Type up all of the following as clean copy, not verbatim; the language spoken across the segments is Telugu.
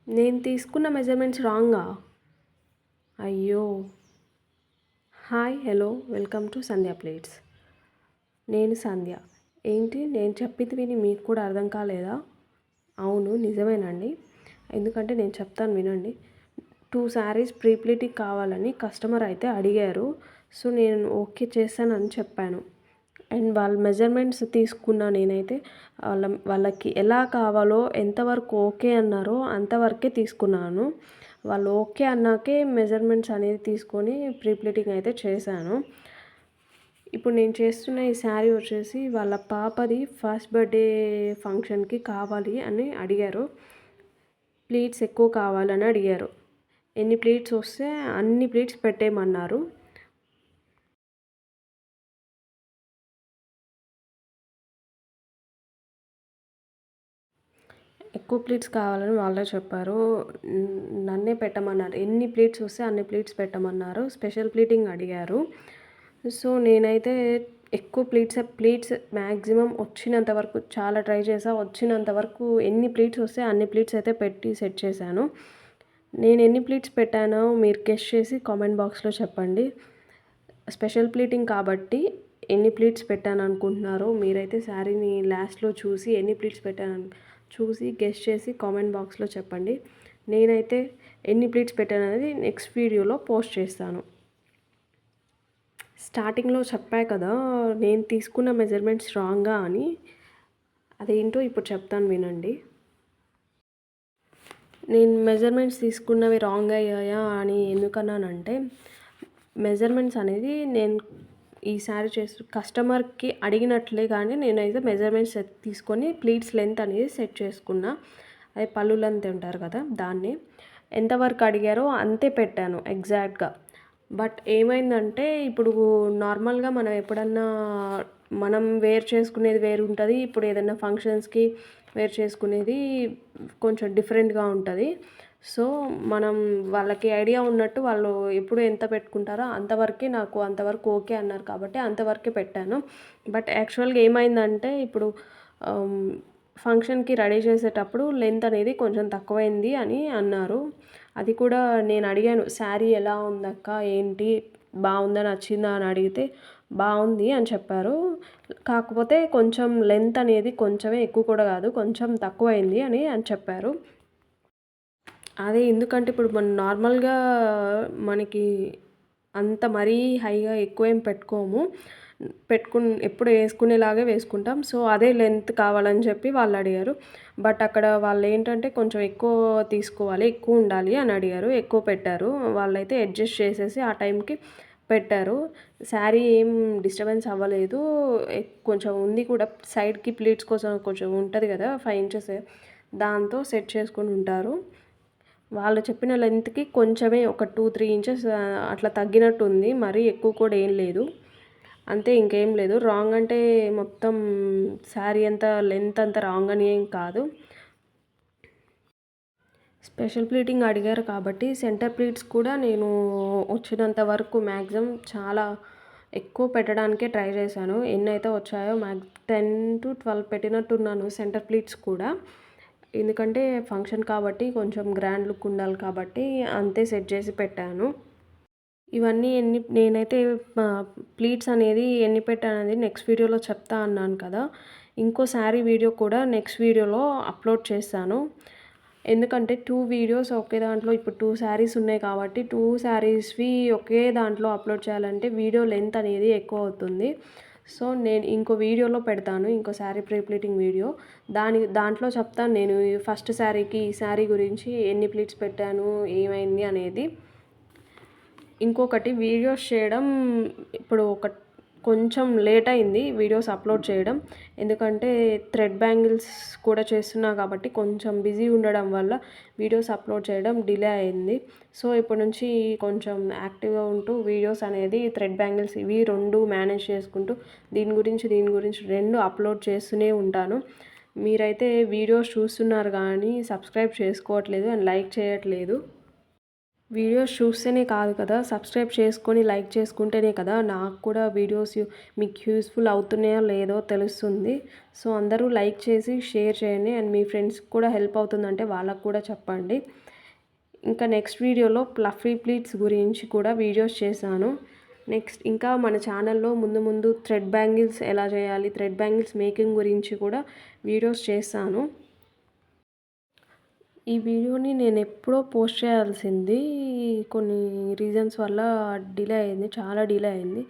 నేను తీసుకున్న మెజర్మెంట్స్ రాంగా? అయ్యో! Hi hello welcome to Sandhya plates. నేను సంధ్య. ఏంటి నేను చెప్పింది విని మీకు కూడా అర్థం కాలేదా? అవును నిజమేనండి. ఎందుకంటే నేను చెప్తాను వినండి. 2 శారీస్ ప్రీ ప్లీటింగ్ కావాలని కస్టమర్ అయితే అడిగారు. సో నేను ఓకే చేశానని చెప్పాను. అండ్ వాళ్ళ మెజర్మెంట్స్ తీసుకున్నా నేనైతే. వాళ్ళకి ఎలా కావాలో ఎంతవరకు ఓకే అన్నారో అంతవరకే తీసుకున్నాను. వాళ్ళు ఓకే అన్నాకే మెజర్మెంట్స్ అనేది తీసుకొని ప్రీ ప్లీటింగ్ అయితే చేశాను. ఇప్పుడు నేను చేస్తున్న ఈ శారీ వచ్చేసి వాళ్ళ పాపది ఫస్ట్ బర్త్డే ఫంక్షన్కి కావాలి అని అడిగారు. ప్లీట్స్ ఎక్కువ కావాలని అడిగారు. ఎన్ని ప్లీట్స్ వస్తే అన్ని ప్లీట్స్ పెట్టేయమన్నారు. ఎక్కువ ప్లేట్స్ కావాలని వాళ్ళే చెప్పారు. నన్నే పెట్టమన్నారు. ఎన్ని ప్లేట్స్ వస్తే అన్ని ప్లేట్స్ పెట్టమన్నారు. స్పెషల్ ప్లేటింగ్ అడిగారు. సో నేనైతే ఎక్కువ ప్లేట్స్ మ్యాక్సిమం వచ్చినంత వరకు చాలా ట్రై చేశా. వచ్చినంత వరకు ఎన్ని ప్లేట్స్ వస్తే అన్ని ప్లేట్స్ అయితే పెట్టి సెట్ చేశాను. నేను ఎన్ని ప్లేట్స్ పెట్టానో మీరు గెస్ చేసి కామెంట్ బాక్స్లో చెప్పండి. స్పెషల్ ప్లేటింగ్ కాబట్టి ఎన్ని ప్లేట్స్ పెట్టాను అనుకుంటున్నారో మీరైతే శారీని లాస్ట్లో చూసి ఎన్ని ప్లేట్స్ పెట్టాను చూసి గెస్ చేసి కామెంట్ బాక్స్లో చెప్పండి. నేనైతే ఎన్ని ప్లేట్స్ పెట్టాను అనేది నెక్స్ట్ వీడియోలో పోస్ట్ చేస్తాను. స్టార్టింగ్లో చెప్పా కదా నేను తీసుకున్న మెజర్మెంట్స్ రాంగా అని. అదేంటో ఇప్పుడు చెప్తాను వినండి. నేను మెజర్మెంట్స్ తీసుకున్నవి రాంగ్ అయ్యాయా అని ఎందుకన్నానంటే, మెజర్మెంట్స్ అనేది నేను ఈసారి కస్టమర్కి అడిగినట్లే కానీ నేనైతే మెజర్మెంట్స్ తీసుకొని ప్లీట్స్ లెంత్ అనేది సెట్ చేసుకున్నా. అదే పళ్ళు లెంత్ ఉంటారు కదా దాన్ని. ఎంతవరకు అడిగారో అంతే పెట్టాను ఎగ్జాక్ట్గా. బట్ ఏమైందంటే ఇప్పుడు నార్మల్గా మనం ఎప్పుడన్నా మనం వేర్ చేసుకునేది వేరు ఉంటుంది. ఇప్పుడు ఏదైనా ఫంక్షన్స్కి వేర్ చేసుకునేది కొంచెం డిఫరెంట్గా ఉంటుంది. సో మనం వాళ్ళకి ఐడియా ఉన్నట్టు వాళ్ళు ఎప్పుడు ఎంత పెట్టుకుంటారో అంతవరకే నాకు అంతవరకు ఓకే అన్నారు కాబట్టి అంతవరకే పెట్టాను. బట్ యాక్చువల్గా ఏమైందంటే ఇప్పుడు ఫంక్షన్కి రెడీ చేసేటప్పుడు లెంత్ అనేది కొంచెం తక్కువైంది అని అన్నారు. అది కూడా నేను అడిగాను, శారీ ఎలా ఉందక్క ఏంటి బాగుందా నచ్చిందా అని అడిగితే బాగుంది అని చెప్పారు. కాకపోతే కొంచెం లెంత్ అనేది కొంచెమే, ఎక్కువ కూడా కాదు, కొంచెం తక్కువైంది అని చెప్పారు. అదే ఎందుకంటే ఇప్పుడు మనం నార్మల్గా మనకి అంత మరీ హైగా ఎక్కువేం పెట్టుకోము. ఎప్పుడు వేసుకునేలాగే వేసుకుంటాం. సో అదే లెంత్ కావాలని చెప్పి వాళ్ళు అడిగారు. బట్ అక్కడ వాళ్ళు ఏంటంటే కొంచెం ఎక్కువ తీసుకోవాలి, ఎక్కువ ఉండాలి అని అడిగారు. ఎక్కువ పెట్టారు. వాళ్ళైతే అడ్జస్ట్ చేసేసి ఆ టైంకి పెట్టారు. శారీ ఏం డిస్టర్బెన్స్ అవ్వలేదు. కొంచెం ఉంది కూడా సైడ్కి ప్లీట్స్ కోసం కొంచెం ఉంటుంది కదా 5 ఇంచెస్, దాంతో సెట్ చేసుకొని ఉంటారు. వాళ్ళు చెప్పిన లెంత్కి కొంచెమే ఒక 2-3 ఇంచెస్ అట్లా తగ్గినట్టు ఉంది. మరీ ఎక్కువ కూడా ఏం లేదు. అంతే, ఇంకేం లేదు. రాంగ్ అంటే మొత్తం శారీ అంతా లెంత్ అంతా రాంగ్ అని ఏం కాదు. స్పెషల్ ప్లీటింగ్ అడిగారు కాబట్టి సెంటర్ ప్లీట్స్ కూడా నేను వచ్చినంత వరకు మ్యాక్సిమం చాలా ఎక్కువ పెట్టడానికే ట్రై చేశాను. ఎన్నైతే వచ్చాయో 10-12 పెట్టినట్టున్నాను సెంటర్ ప్లీట్స్ కూడా. ఎందుకంటే ఫంక్షన్ కాబట్టి కొంచెం గ్రాండ్ లుక్ ఉండాలి కాబట్టి అంతే సెట్ చేసి పెట్టాను. ఇవన్నీ నేనైతే ప్లీట్స్ అనేది ఎన్ని పెట్టాననేది నెక్స్ట్ వీడియోలో చెప్తా అన్నాను కదా. ఇంకో శారీ వీడియో కూడా నెక్స్ట్ వీడియోలో అప్లోడ్ చేస్తాను. ఎందుకంటే 2 వీడియోస్ ఒకే దాంట్లో ఇప్పుడు 2 శారీస్ ఉన్నాయి కాబట్టి 2 శారీస్వి ఒకే దాంట్లో అప్లోడ్ చేయాలంటే వీడియో లెంత్ అనేది ఎక్కువ అవుతుంది. సో నేను ఇంకో వీడియోలో పెడతాను, ఇంకో శారీ ప్రీ ప్లీటింగ్ వీడియో. దాంట్లో చెప్తాను నేను ఫస్ట్ శారీకి ఈ శారీ గురించి ఎన్ని ప్లీట్స్ పెట్టాను ఏమైంది అనేది. ఇంకొకటి వీడియోస్ చేయడం ఇప్పుడు కొంచెం లేట్ అయింది వీడియోస్ అప్లోడ్ చేయడం. ఎందుకంటే థ్రెడ్ బ్యాంగిల్స్ కూడా చేస్తున్నా కాబట్టి కొంచెం బిజీ ఉండడం వల్ల వీడియోస్ అప్లోడ్ చేయడం డిలే అయింది. సో ఇప్పటి నుంచి కొంచెం యాక్టివ్గా ఉంటూ వీడియోస్ అనేది థ్రెడ్ బ్యాంగిల్స్ ఇవి 2 మేనేజ్ చేసుకుంటూ దీని గురించి 2 అప్లోడ్ చేస్తూనే ఉంటాను. మీరైతే వీడియోస్ చూస్తున్నారు కానీ సబ్స్క్రైబ్ చేసుకోవట్లేదు అండ్ లైక్ చేయట్లేదు. వీడియోస్ చూస్తేనే కాదు కదా, సబ్స్క్రైబ్ చేసుకొని లైక్ చేసుకుంటేనే కదా నాకు కూడా వీడియోస్ మీకు యూస్ఫుల్ అవుతున్నాయో లేదో తెలుస్తుంది. సో అందరూ లైక్ చేసి షేర్ చేయండి. అండ్ మీ ఫ్రెండ్స్కి కూడా హెల్ప్ అవుతుందంటే వాళ్ళకు కూడా చెప్పండి. ఇంకా నెక్స్ట్ వీడియోలో ప్లఫీ ప్లీట్స్ గురించి కూడా వీడియోస్ చేశాను. నెక్స్ట్ ఇంకా మన ఛానల్లో ముందు ముందు థ్రెడ్ బ్యాంగిల్స్ ఎలా చేయాలి, థ్రెడ్ బ్యాంగిల్స్ మేకింగ్ గురించి కూడా వీడియోస్ చేస్తాను. ఈ వీడియోని నేను ఎప్పుడో పోస్ట్ చేయాల్సింది, కొన్ని రీజన్స్ వల్ల డిలే అయింది, చాలా డిలే అయింది.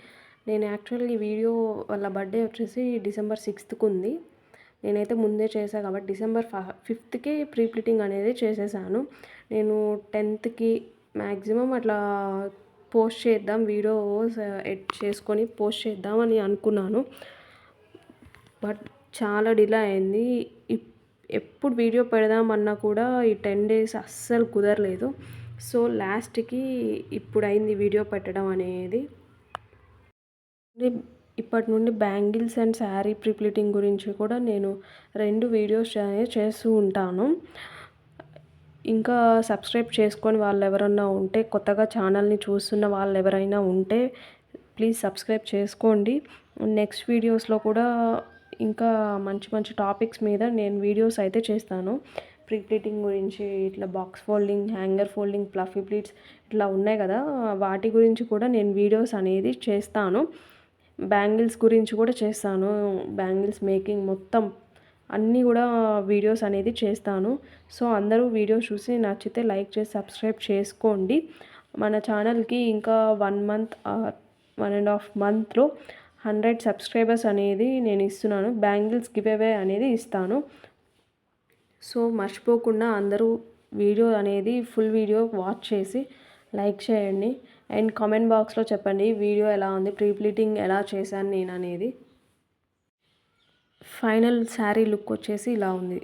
నేను యాక్చువల్గా ఈ వీడియో వాళ్ళ బర్త్డే వచ్చేసి December 6th ఉంది. నేనైతే ముందే చేశాను కాబట్టి December 5th ప్రీ ప్లీటింగ్ అనేది చేసేసాను. నేను 10th మ్యాక్సిమం అట్లా పోస్ట్ చేద్దాం, వీడియోస్ ఎడిట్ చేసుకొని పోస్ట్ చేద్దామని అనుకున్నాను. బట్ చాలా డిలే అయింది. ఎప్పుడు వీడియో పెడదామన్నా కూడా ఈ 10 days అస్సలు కుదరలేదు. సో లాస్ట్కి ఇప్పుడు అయింది వీడియో పెట్టడం అనేది. ఇప్పటి నుండి బ్యాంగిల్స్ అండ్ శారీ ప్రీప్లీటింగ్ గురించి కూడా నేను 2 వీడియోస్ అనేది చేస్తూ ఉంటాను. ఇంకా సబ్స్క్రైబ్ చేసుకొని వాళ్ళు ఎవరన్నా ఉంటే, కొత్తగా ఛానల్ని చూస్తున్న వాళ్ళు ఎవరైనా ఉంటే ప్లీజ్ సబ్స్క్రైబ్ చేసుకోండి. నెక్స్ట్ వీడియోస్లో కూడా ఇంకా మంచి మంచి టాపిక్స్ మీద నేను వీడియోస్ అయితే చేస్తాను. ప్రీ ప్లీటింగ్ గురించి, ఇట్లా box folding, hanger folding, fluffy pleats ఇట్లా ఉన్నాయి కదా, వాటి గురించి కూడా నేను వీడియోస్ అనేది చేస్తాను. బ్యాంగిల్స్ గురించి కూడా చేస్తాను. బ్యాంగిల్స్ మేకింగ్ మొత్తం అన్నీ కూడా వీడియోస్ అనేది చేస్తాను. సో అందరూ వీడియో చూసి నచ్చితే లైక్ చేసి సబ్స్క్రైబ్ చేసుకోండి. మన ఛానల్కి ఇంకా 1 month 1.5 monthలో 100 సబ్స్క్రైబర్స్ అనేది నేను ఇస్తున్నాను. బ్యాంగిల్స్ గివ్ అవే అనేది ఇస్తాను. సో మర్చిపోకుండా అందరూ వీడియో అనేది ఫుల్ వీడియో వాచ్ చేసి లైక్ చేయండి. అండ్ కామెంట్ బాక్స్లో చెప్పండి వీడియో ఎలా ఉంది, ప్రీ ప్లీటింగ్ ఎలా చేశాను నేను అనేది. ఫైనల్ శారీ లుక్ వచ్చేసి ఇలా ఉంది.